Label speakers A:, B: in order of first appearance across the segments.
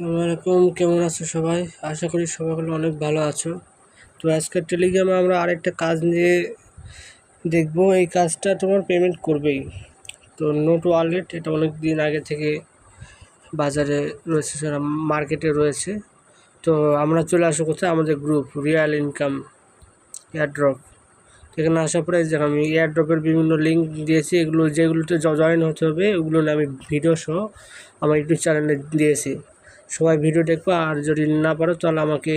A: আসসালামু আলাইকুম, কেমন আছো সবাই? আশা করি সবাই অনেক ভালো আছো। তো আজকের টেলিগ্রামে আমরা আরেকটা কাজ নিয়ে দেখব। এই কাজটা তোমার পেমেন্ট করবেই। তো নোট ওয়ালেট, এটা অনেক দিন আগে থেকে বাজারে রয়েছে, সেটা মার্কেটে রয়েছে। তো আমরা চলে আসবো কোথায়? আমাদের গ্রুপ রিয়েল ইনকাম এয়ারড্রপ। এখানে আসার পরে যে আমি এয়ারড্রপের বিভিন্ন লিঙ্ক দিয়েছি, যেগুলোতে জয়েন হতে হবে ওগুলো আমি ভিডিও সহ আমার ইউটিউব চ্যানেলে দিয়েছি। সবাই ভিডিও দেখবা, আর যদি না পারো তাহলে আমাকে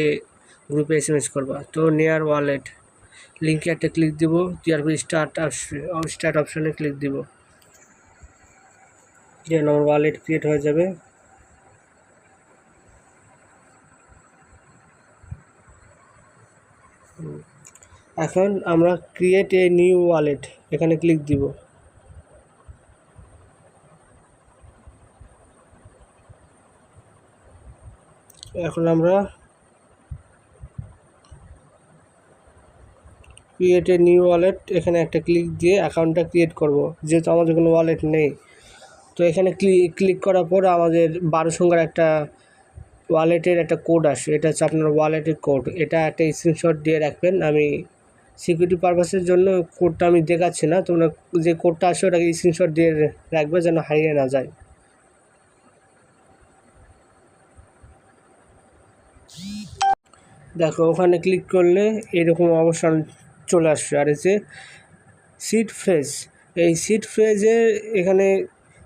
A: গ্রুপে SMS করবা। তো নেয়ার ওয়ালেট লিঙ্কে একটা ক্লিক দিব, দেওয়ার পর স্টার্ট অপশানে ক্লিক দিব, যে আমার ওয়ালেট ক্রিয়েট হয়ে যাবে। এখন আমরা ক্রিয়েট এ নিউ ওয়ালেট এখানে ক্লিক দিব। এখন আমরা ক্রিয়েট এ নিউ ওয়ালেট এখানে একটা ক্লিক দিয়ে অ্যাকাউন্টটা ক্রিয়েট করব, যেহেতু আমাদের কোনো ওয়ালেট নেই। তো এখানে ক্লিক করার পর আমাদের 12 সংখ্যার একটা ওয়ালেটের একটা কোড আসে। এটা হচ্ছে আপনার ওয়ালেটের কোড। এটা একটা স্ক্রিনশট দিয়ে রাখবেন। আমি সিকিউরিটি পারপাসের জন্য কোডটা আমি দেখাচ্ছি না, তোমরা যে কোডটা আসে ওটাকে স্ক্রিনশট দিয়ে রাখবে যেন হারিয়ে না যায়। দেখো, ওখানে ক্লিক করলে এরকম অবস্থান চলে আসবে। আর এই যে সিড ফ্রেজ, এই সিড ফ্রেজে এখানে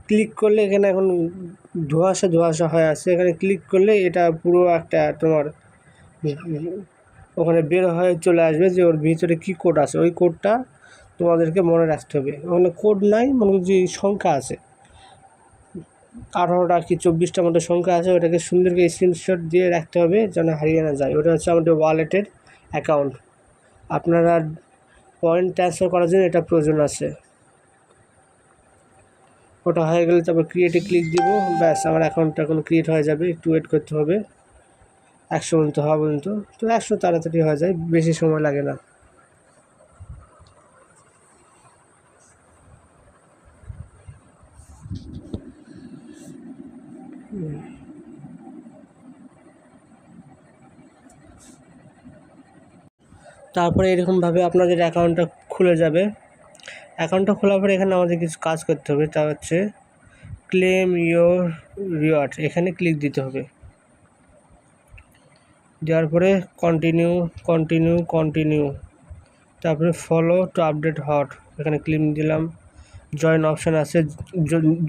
A: ক্লিক করলে এখানে এখন ধোঁয়াশা হয়ে আছে। এখানে ক্লিক করলে এটা পুরো একটা তোমার ওখানে বের হয়ে চলে আসবে যে ওর ভিতরে কী কোড আছে। ওই কোডটা তোমাদেরকে মনে রাখতে হবে। ওখানে কোড নাই, মনে যে সংখ্যা আছে 18টা কি 24টার মতো সংখ্যা আছে, ওটাকে সুন্দর করে স্ক্রিনশট দিয়ে রাখতে হবে যেন হারিয়ে না যায়। ওটা হচ্ছে আমাদের ওয়ালেটের অ্যাকাউন্ট। আপনারা পয়েন্ট ট্রান্সফার করার জন্য এটা প্রয়োজন আছে। ওটা হয়ে গেলে তারপর ক্রিয়েটে ক্লিক দিব, ব্যাস আমার অ্যাকাউন্টটা এখন ক্রিয়েট হয়ে যাবে। একটু ওয়েট করতে হবে 100 পর্যন্ত হওয়া পর্যন্ত। তো 100 তাড়াতাড়ি হয়ে যায়, বেশি সময় লাগে না। তারপরে এরকমভাবে আপনাদের অ্যাকাউন্টটা খুলে যাবে। অ্যাকাউন্টটা খোলার পরে এখানে আমাদের কিছু কাজ করতে হবে, তা হচ্ছে ক্লেম ইয়োর রিওয়ার্ড, এখানে ক্লিক দিতে হবে। দেওয়ার পরে কন্টিনিউ, তারপরে ফলো টু আপডেট হট, এখানে ক্লিক দিলাম। জয়েন অপশান আছে,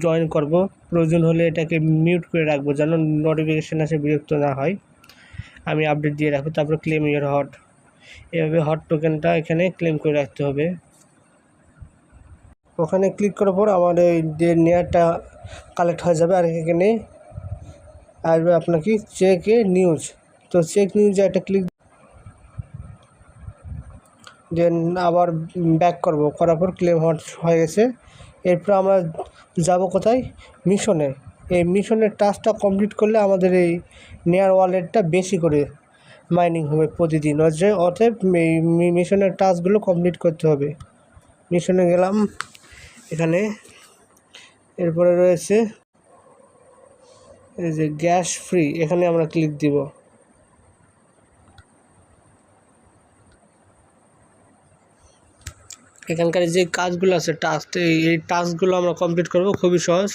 A: জয়েন করব। প্রয়োজন হলে এটাকে মিউট করে রাখবো যেন নোটিফিকেশান আসে বিরক্ত না হয়। আমি আপডেট দিয়ে রাখবো। তারপরে ক্লেম ইয়োর হট, এভাবে হট টোকেনটা এখানে ক্লেম করে রাখতে হবে। ওখানে ক্লিক করার পর আমাদের যে নেয়ারটা কালেক্ট হয়ে যাবে। আর এখানে আসবে আপনাকে চেক এ নিউজ। তো চেক নিউজে একটা ক্লিক, দেন আবার ব্যাক করার পর ক্লেম হয়ে গেছে। এরপর আমরা যাব কোথায়? মিশনে। এই মিশনের টাস্কটা কমপ্লিট করলে আমাদের এই নেয়ার ওয়ালেটটা বেশি করে মাইনিং হবে প্রতিদিন। অতএব এই মিশনের টাস্কগুলো কমপ্লিট করতে হবে। মিশনে গেলাম, এখানে এরপরে রয়েছে এই যে গ্যাস ফ্রি, এখানে আমরা ক্লিক দিব। এখানকার যে কাজগুলো আছে এই টাস্কগুলো আমরা কমপ্লিট করব, খুবই সহজ।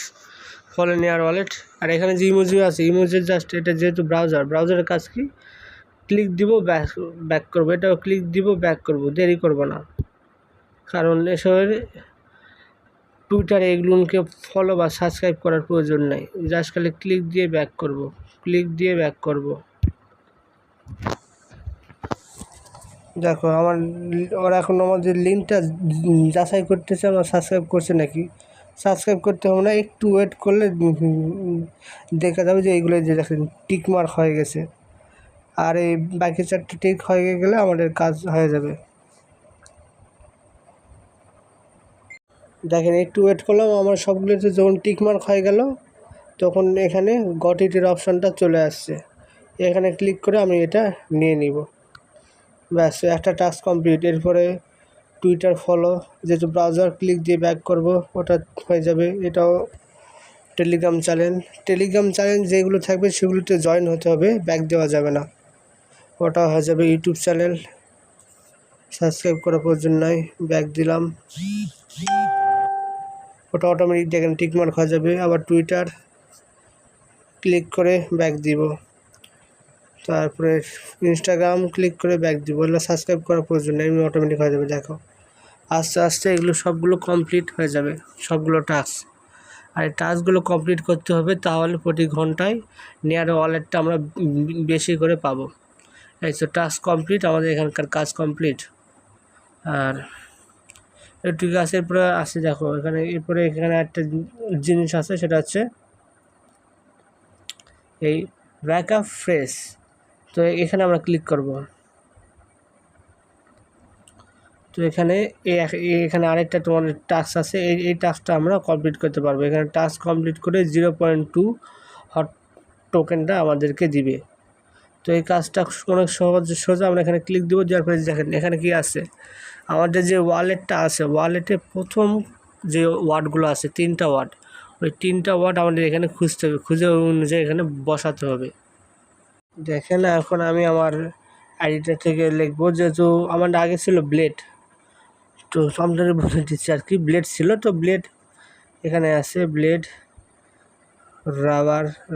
A: ফলে নেয়ার ওয়ালেট। আর এখানে যে ইমোজি আছে, ইমোজির জাস্ট এটা যেহেতু ব্রাউজারের কাজ কি, ক্লিক দিব ব্যাক করব, এটাও ক্লিক দিব ব্যাক করব, দেরি করব না। কারণ এসবের টুইটারে এগুলোকে ফলো বা সাবস্ক্রাইব করার প্রয়োজন নেই। জাস্ট খালি ক্লিক দিয়ে ব্যাক করব। দেখো ওরা এখন আমাদের লিঙ্কটা যাচাই করতেছে আমার সাবস্ক্রাইব করছে নাকি। সাবস্ক্রাইব করতে হবে না, একটু ওয়েট করলে দেখা যাবে যে এইগুলো যে দেখেন টিক মার্ক হয়ে গেছে। আর এই বাকি 4টি টিক হয়ে গেলে আমাদের কাজ হয়ে যাবে। দেখেন একটু ওয়েট করলাম, আমার সবগুলোতে যখন টিক মার্ক হয়ে গেল তখন এখানে গট ইটের অপশানটা চলে আসছে। এখানে ক্লিক করে আমি এটা নিয়ে নিব। ব্যাস, একটা টাস্ক কমপ্লিট। এরপরে টুইটার ফলো, যেহেতু ব্রাউজার ক্লিক দিয়ে ব্যাক করব, ওটা হয়ে যাবে। এটাও টেলিগ্রাম চ্যানেল যেগুলো থাকবে সেগুলোতে জয়েন হতে হবে, ব্যাক দেওয়া যাবে না। ওটা হয়ে যাবে ইউটিউব চ্যানেল, সাবস্ক্রাইব করার প্রয়োজন নাই, ব্যাক দিলাম, ওটা অটোমেটিক দেখেন টিকমার্ক হয়ে যাবে। আবার টুইটার ক্লিক করে ব্যাক দিব, তারপরে ইনস্টাগ্রাম ক্লিক করে ব্যাক দিব। এগুলো সাবস্ক্রাইব করার প্রয়োজন নেই, অটোমেটিক হয়ে যাবে। দেখো আস্তে আস্তে এগুলো সবগুলো কমপ্লিট হয়ে যাবে, সবগুলো টাস্ক। আর এই টাস্কগুলো কমপ্লিট করতে হবে, তাহলে প্রতি ঘন্টায় নেয়ার ওয়ালেটটা আমরা বেশি করে পাবো। এই তো টাস্ক কমপ্লিট, আমাদের এখানকার কাজ কমপ্লিট। আর একটু গাছের পরে আসে, দেখো এখানে এরপরে এখানে একটা জিনিস আছে, সেটা হচ্ছে এই ব্যাকআপ ফ্রেশ। তো এখানে আমরা ক্লিক করব। তো এখানে আরেকটা তোমার টাস্ক আছে, এই টাস্কটা আমরা কমপ্লিট করতে পারবো। এখানে টাস্ক কমপ্লিট করে 0.2 হট টোকেনটা আমাদেরকে দিবে। তো এই কাজটা অনেক সোজা। আমরা এখানে ক্লিক দেবো, দেওয়ার পরে দেখেন এখানে কি আছে, আমাদের যে ওয়ালেটটা আছে, ওয়ালেটে প্রথম যে ওয়ার্ডগুলো আছে 3টা ওয়ার্ড, ওই 3টা ওয়ার্ড আমাদের এখানে খুঁজতে হবে, খুঁজে অনুযায়ী এখানে বসাতে হবে। দেখেন এখন আমি আমার আইডিটা থেকে লিখবো, যেহেতু আমার আগে ছিল ব্লেড, তো আপনাদের বলে দিচ্ছি আর কি, ব্লেড ছিল। তো ব্লেড এখানে আছে, ব্লেড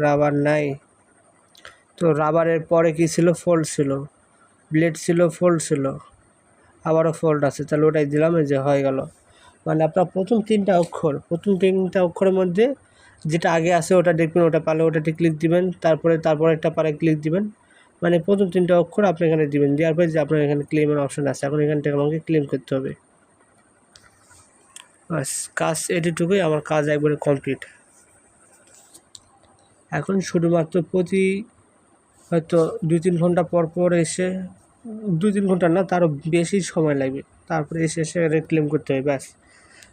A: রাবার নাই। তো রাবারের পরে কি ছিল, ফোল্ড ছিল, ব্লেড ছিল, ফোল্ড ছিল, আবারও ফোল্ড আছে, তাহলে ওটাই দিলাম, এই যে হয়ে গেল। মানে আপনার প্রথম তিনটা অক্ষরের মধ্যে যেটা আগে আছে ওটা দেখবেন, ওটা পারলে ওটাতে ক্লিক দিবেন, তারপরে একটা পারে ক্লিক দিবেন। মানে প্রথম 3টা অক্ষর আপনি এখানে দিবেন, দেওয়ার পরে যে আপনার এখানে ক্লেমের অপশান আছে, এখন এখান থেকে আমাকে ক্লেম করতে হবে। বাস, কাজ এটুকুই, আমার কাজ একবারে কমপ্লিট। এখন শুধুমাত্র প্রতি হয়তো 2-3 ঘন্টা পর এসে, 2-3 ঘন্টা না, তারও বেশি সময় লাগবে, তারপরে এসে ক্লেম করতে হবে। ব্যাস,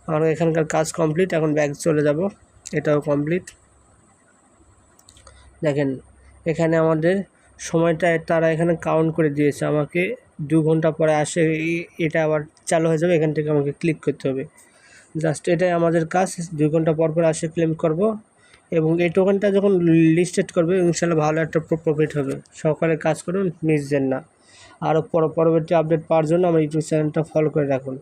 A: আমার এখানকার কাজ কমপ্লিট। এখন ব্যাক চলে যাব, এটাও কমপ্লিট। দেখেন এখানে আমাদের সময়টা তারা এখানে কাউন্ট করে দিয়েছে, আমাকে 2 ঘন্টা পরে আসে এটা আবার চালু হয়ে যাবে। এখান থেকে আমাকে ক্লিক করতে হবে, জাস্ট এটাই আমাদের কাজ। 2 ঘন্টা পর আসে ক্লেম করব, এবং এই টোকেনটা যখন লিস্টেড করবে ইনশাল্লাহ ভালো একটা প্রফিট হবে। সকালে কাজ করুন, মিস দেন না। আরও পরবর্তী আপডেট পাওয়ার জন্য আমার ইউটিউব চ্যানেলটা ফলো করে রাখুন।